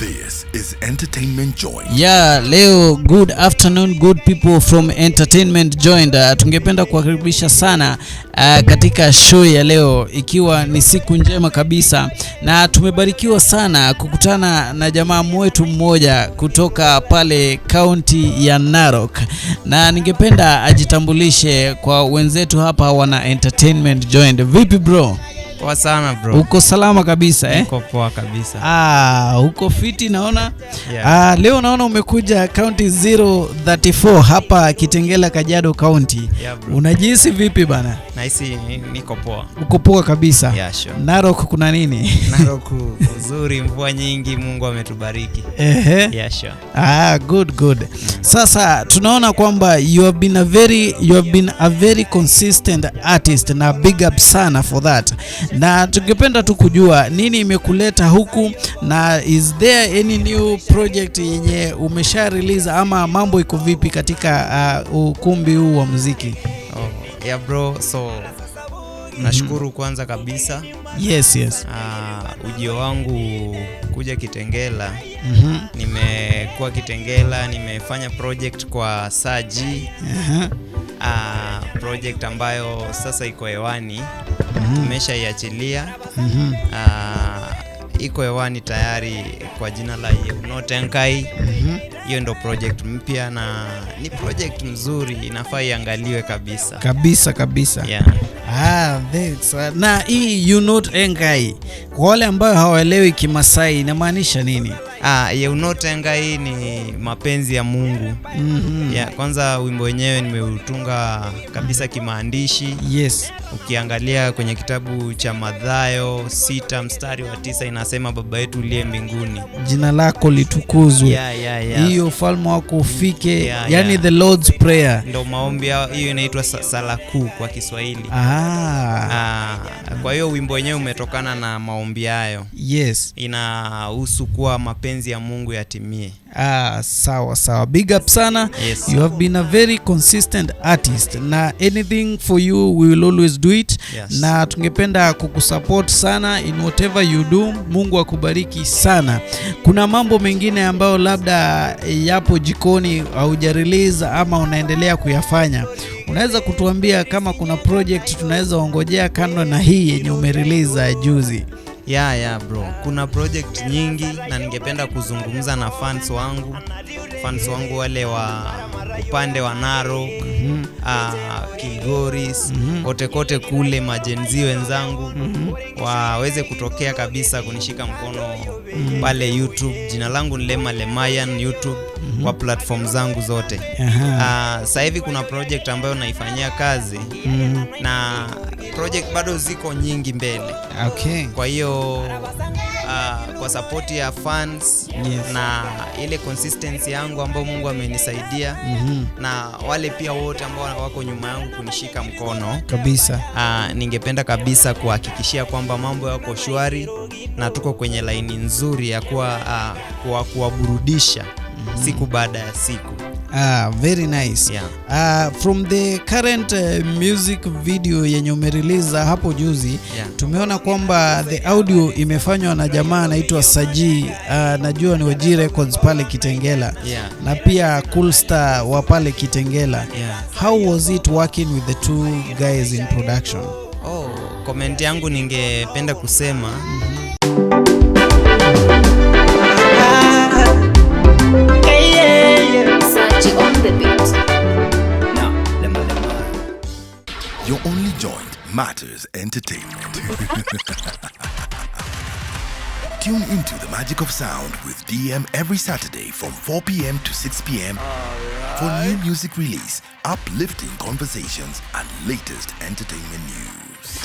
This is Entertainment Joint. Yeah, leo good afternoon good people from Entertainment Joint. Tungependa kuwakaribisha sana katika show ya leo, ikiwa ni siku njema kabisa na tumebarikiwa sana kukutana na jamaa mwetu mmoja kutoka pale county ya Narok, na ningependa ajitambulishe kwa wenzetu hapa wana Entertainment Joint. Vipi bro? Poa sana bro. Uko salama kabisa Uko poa kabisa. Uko fiti naona. Yeah. Leo naona umekuja county 034 hapa Kitengela, Kajiado County. Yeah, bro. Unajihisi vipi bana? Nahisi niko poa. Uko poa kabisa? Yeah, sure. Narok kuna nini? Narok uzuri, mvua nyingi, Mungu ametubariki. Yeah, sure. Good. Sasa tunaona kwamba you have been a very consistent artist na big up sana for that. Na tungependa tu kujua nini imekuleta huku, na is there any new project yenye umesha release ama mambo iko vipi katika ukumbi huu wa muziki? Yeah bro, so nashukuru kwanza kabisa. Yes. Ujio wangu kuja Kitengela. Nimekuwa Kitengela, nimefanya project kwa Saji. Project ambayo sasa iko hewani. Tumeshaiachilia. Iko hewani tayari kwa jina la Unotenkai. Hiyo ndo project mpya na ni project mzuri, inafaa iangaliwe kabisa. Yeah. Thanks. Na hii Unotenkai, kwa wale ambao hawaelewi Kimasai inamaanisha nini? Unotenkai ni mapenzi ya Mungu. Yeah, kwanza wimbo wenyewe nimeutunga kabisa kimaandishi. Yes. Ukiangalia kwenye kitabu cha Mathayo 6 mstari wa 9 inasema, Baba yetu uliye mbinguni, jina lako litukuzwe. Yeah. Hiyo ufalme wako ufike. Yani the Lord's Prayer. Ndio maombi hiyo inaitwa sala kuu kwa Kiswahili. Kwa hiyo wimbo wenyewe umetokana na maombi hayo. Yes. Inahusu kuwa mapenzi ya Mungu yatimie. Sawa. Big up sana. Yes. You have been a very consistent artist. Na anything for you we will always do it. Yes. Na tungependa kukusupport sana in whatever you do. Mungu akubariki sana. Kuna mambo mengine ambayo labda yapo jikoni haujarelease ama unaendelea kuyafanya, unaweza kutuambia kama kuna project tunaweza ongojea kando na hii yenye umerelease juzi? Yeah bro. Kuna project nyingi na ningependa kuzungumza na fans wangu wale wa upande wa Narok, Kilgoris, kote kule, majenzi wenzangu waweze kutokea kabisa kunishika mkono pale YouTube. Jina langu ni Lema Lemayan YouTube kwa platform zangu zote. Sasa hivi kuna project ambayo naifanyia kazi na project bado ziko nyingi mbele. Okay. Kwa hiyo kwa support ya fans, yes, na ile consistency yangu ambayo Mungu amenisaidia, na wale pia wote ambao wako nyuma yangu kunishika mkono kabisa, ningependa kabisa kuhakikishia kwamba mambo yako shwari na tuko kwenye laini nzuri ya kuwaburudisha siku baada ya siku. Very nice. Yeah. From the current music video yenye umerelease hapo juzi, tumeona kwamba the audio imefanywa na jamaa anaitwa Saji. Najua ni Waji Records pale Kitengela. Na pia Cool Star wa pale Kitengela. How was it working with the two guys in production? Comment yangu ningependa kusema on the beat. Your only joint matters entertainment. Tune into the magic of sound with DM every Saturday from 4 p.m. to 6 p.m. for new music release, uplifting conversations, and latest entertainment news.